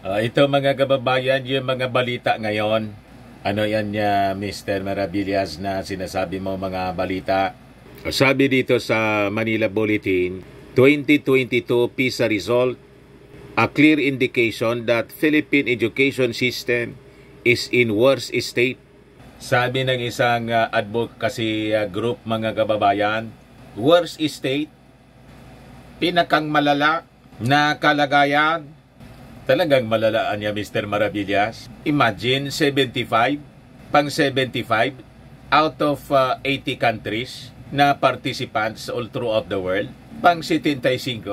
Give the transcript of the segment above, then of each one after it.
Ito mga kababayan, yung mga balita ngayon. Ano yan niya, Mr. Maravillas, na sinasabi mo mga balita? Sabi dito sa Manila Bulletin, 2022 PISA result, a clear indication that Philippine education system is in worse state. Sabi ng isang advocacy group mga kababayan, worse state, pinakang malala na kalagayan. Talagang malalaan niya, Mr. Maravillas. Imagine, 75, pang 75 out of 80 countries na participants all throughout the world. Pang 75.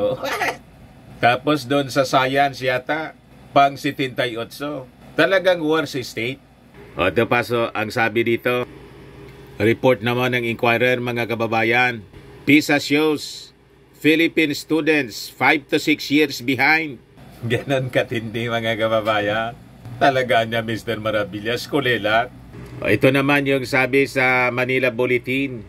Tapos doon sa science yata, pang 78. Talagang worst state. O, ito paso, ang sabi dito, report naman ng Inquirer, mga kababayan, PISA shows Philippine students 5 to 6 years behind. Ganon katindi mga kababayan. Talaga niya, Mr. Maravillas, kulilat. Ito naman yung sabi sa Manila Bulletin.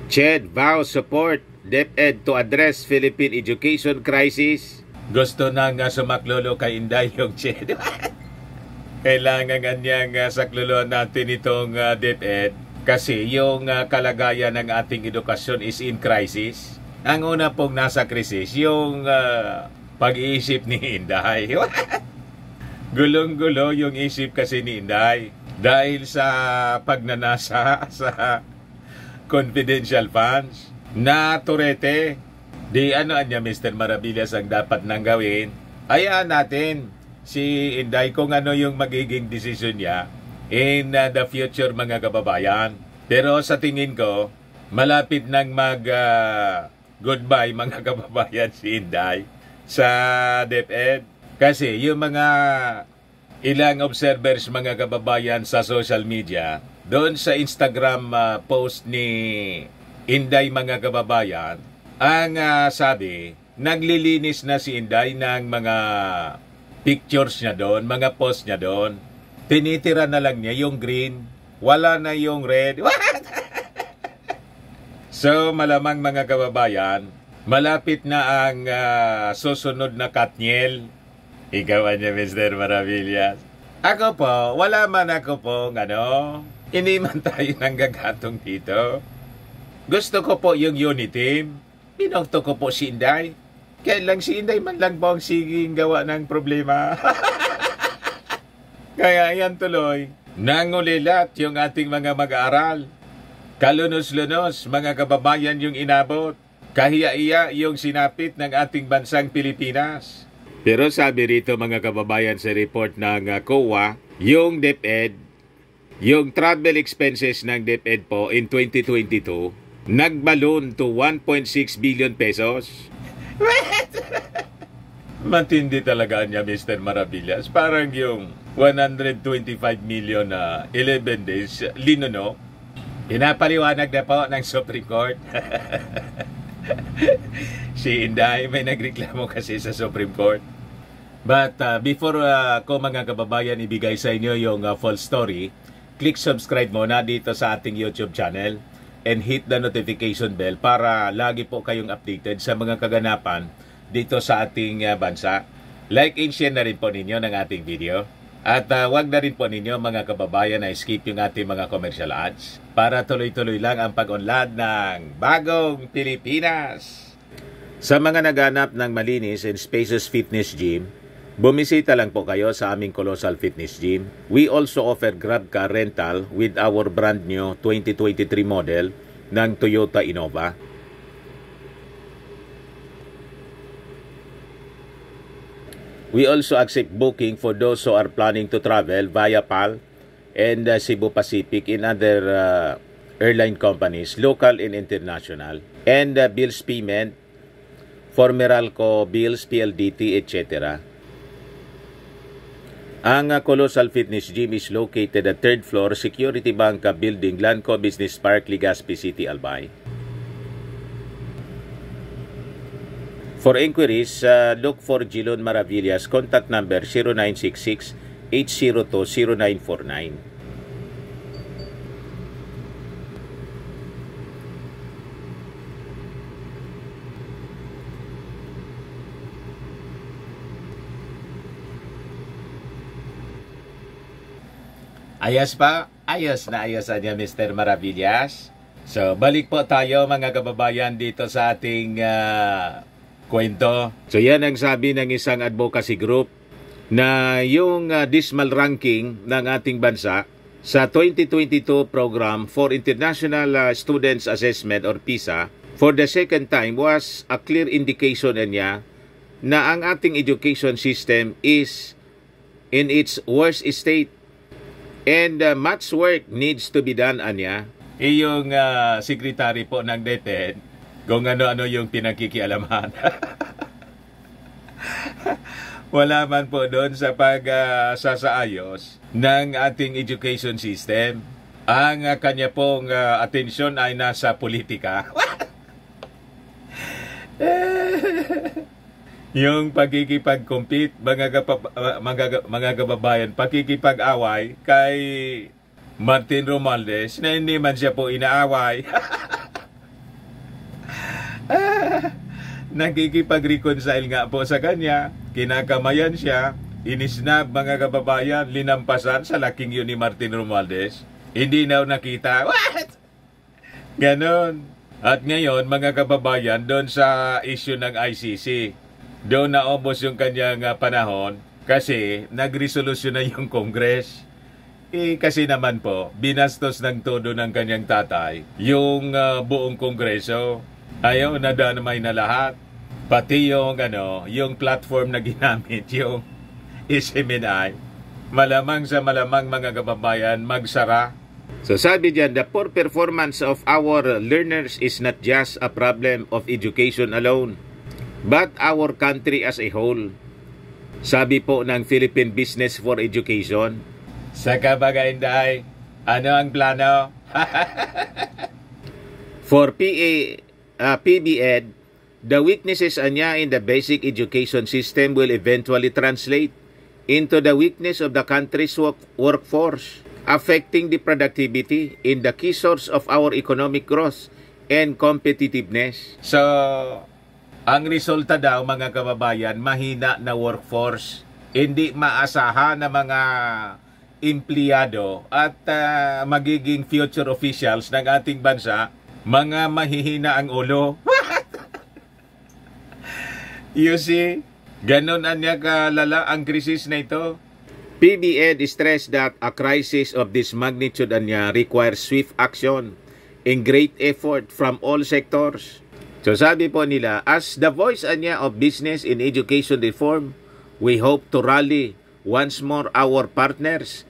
CHED vows support DepEd to address Philippine education crisis. Gusto na nga sumaklolo kay Inday yung CHED. Kailangan nga niyang saklulo natin itong DepEd kasi yung kalagayan ng ating edukasyon is in crisis. Ang una pong nasa krisis, yung pag-iisip ni Inday. Gulong-gulo yung isip kasi ni Inday. Dahil sa pagnanasa sa confidential funds na turete. Di ano niya, Mr. Maravillas, ang dapat nang gawin. Hayaan natin si Inday kung ano yung magiging decision niya in the future mga kababayan. Pero sa tingin ko, malapit nang goodbye mga kababayan si Inday sa DepEd. Kasi yung mga ilang observers mga kababayan sa social media, doon sa Instagram post ni Inday mga kababayan, ang sabi, naglilinis na si Inday ng mga pictures niya doon, mga post niya doon. Tinitira na lang niya yung green, wala na yung red. So malamang mga kababayan, malapit na ang susunod na Katniel. Ikaw niya, Mr. Maravillas. Ako po, wala man ako po, hindi man tayo nang gagatong dito. Gusto ko po yung unity team. Binokto ko po si Inday. Kaya lang si Inday man lang po ang siging gawa ng problema. Kaya yan tuloy. Nangulilat yung ating mga mag-aaral. Kalunos-lunos, mga kababayan yung inabot. Kahiya-iya yung sinapit ng ating bansang Pilipinas. Pero sabi rito mga kababayan sa report ng COA, yung DepEd, yung travel expenses ng DepEd po in 2022, nagbalon to 1.6 billion pesos. Matindi talaga niya, Mr. Maravillas. Parang yung 125 million na 11 days, linuno. Pinapaliwanag na po ng Supreme Court. Si Inday may nagreklamo kasi sa Supreme Court. But before ko mga kababayan ibigay sa inyo yung full story, click subscribe muna dito sa ating YouTube channel and hit the notification bell para lagi po kayong updated sa mga kaganapan dito sa ating bansa. Like and share na rin po ninyo ng ating video. At wag na rin po ninyo mga kababayan na skip yung ating mga commercial ads para tuloy-tuloy lang ang pag-unlad ng bagong Pilipinas. Sa mga naghanap ng malinis and spacious fitness gym, bumisita lang po kayo sa aming Colossal Fitness Gym. We also offer Grab car rental with our brand new 2023 model ng Toyota Innova. We also accept booking for those who are planning to travel via PAL and Cebu Pacific in other airline companies, local and international. And bills payment for Meralco bills, PLDT, etc. Ang Colossal Fitness Gym is located at 3rd floor, Security Bank Building, Lanco Business Park, Legazpi City, Albay. For inquiries, look for Jilon Maravillas. Contact number 0966-802-0949. Ayos pa? Ayos na ayos niya, Mr. Maravillas. So, balik po tayo mga kababayan dito sa ating kwento. So, yan ang sabi ng isang advocacy group na yung dismal ranking ng ating bansa sa 2022 program for International Students Assessment or PISA for the second time was a clear indication niya na ang ating education system is in its worst state and much work needs to be done anya. Yung secretary po ng DepEd kung ano-ano yung pinagkikialaman. Wala man po doon sa pagsasaayos ng ating education system. Ang kanya pong atensyon ay nasa politika. Yung pagkikipag-compete, mga kababayan, pakikipag-away kay Martin Romualdez na hindi man siya po inaaway. Nakikipag-reconcile nga po sa kanya, kinakamayan siya, inisnab mga kababayan, linampasan sa laking yun ni Martin Romualdez. Hindi na nakita. What? Ganon. At ngayon, mga kababayan, doon sa issue ng ICC, doon naubos yung kanyang panahon kasi nagresolusyon na yung Congress. Kasi naman po, binastos ng todo ng kanyang tatay yung buong Kongreso. Ayaw na damay na lahat. Pati yung, yung platform na ginamit, yung SMNI. Malamang sa malamang mga kababayan, magsara. So sabi diyan, the poor performance of our learners is not just a problem of education alone, but our country as a whole. Sabi po ng Philippine Business for Education. Sa kabagainday, ano ang plano? For PBED, the weaknesses anya in the basic education system will eventually translate into the weakness of the country's workforce, affecting the productivity in the key source of our economic growth and competitiveness. So, ang resulta daw mga kababayan, mahina na workforce, hindi maasahan na mga empleyado at magiging future officials ng ating bansa, mga mahihina ang ulo. You see, ganun anya kalala ang krisis na ito. PBED stressed that a crisis of this magnitude anya requires swift action and great effort from all sectors. So sabi po nila, as the voice anya of business in education reform, we hope to rally once more our partners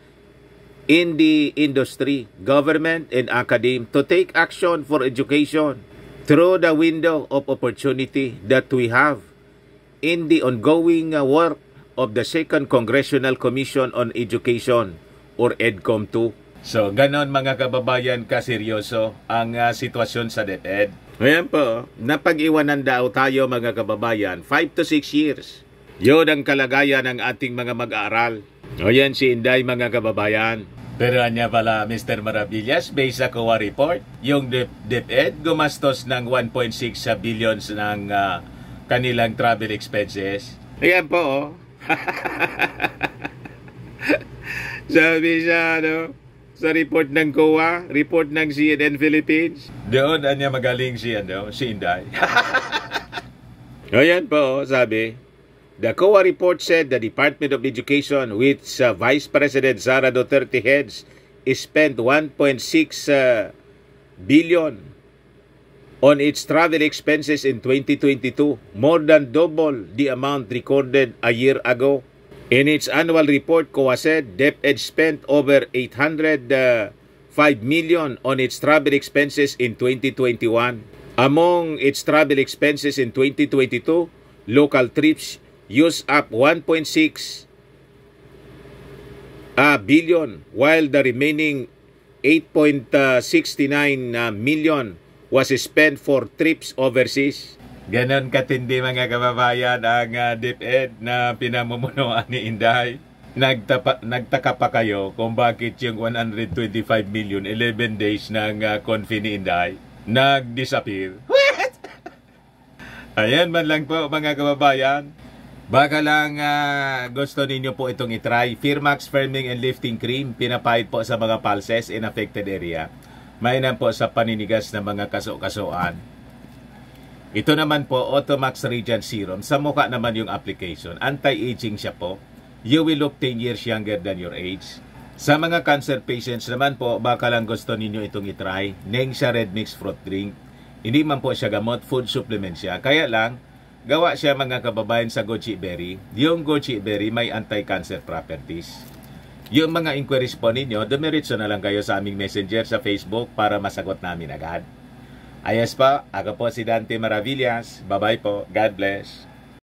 in the industry, government, and academe to take action for education through the window of opportunity that we have in the ongoing work of the Second Congressional Commission on Education or EDCOM 2. So, ganon mga kababayan kaseryoso ang sitwasyon sa DepEd. Ayan po, napag-iwanan daw tayo mga kababayan, 5 to 6 years. Yun ang kalagayan ng ating mga mag-aaral. O yan si Inday mga kababayan. Pero anya pala Mr. Maravillas, based sa COA report, yung DepEd gumastos ng 1.6 billions ng kanilang travel expenses. Ayan po, oh. Sabi siya, sa report ng COA, report ng CNN Philippines. Doon, anya magaling si Inday. Ayan po, sabi. The COA report said the Department of Education, which Vice President Sara Duterte heads, spent 1.6 billion on its travel expenses in 2022, more than double the amount recorded a year ago. In its annual report, COA said DepEd spent over 805 million on its travel expenses in 2021. Among its travel expenses in 2022, local trips used up 1.6 billion, while the remaining 8.69 million was spent for trips overseas. Ganon katindi mga kababayan ang DepEd na pinamumunuan ni Inday. Nagtaka pa kayo kung bakit yung 125 million 11 days ng confi ni Inday nag-disappear. Ayan man lang po mga kababayan. Baka lang gusto ninyo po itong itry. Firmax Firming and Lifting Cream, pinapahid po sa mga pulses in affected area. Mainam po sa paninigas ng mga kaso-kasuan. Ito naman po, Automax Radiant Serum. Sa mukha naman yung application. Anti-aging siya po. You will look 10 years younger than your age. Sa mga cancer patients naman po, baka lang gusto ninyo itong itry. Nengxia Red Mix Fruit Drink. Hindi man po siya gamot, food supplement siya. Kaya lang, gawa siya mga kababayan sa goji berry. Yung goji berry may anti-cancer properties. Yung mga inquiries po ninyo, dumiritso na lang kayo sa aming messenger sa Facebook para masagot namin agad. Ayos pa, ako po si Dante Maravillas. Bye-bye po. God bless.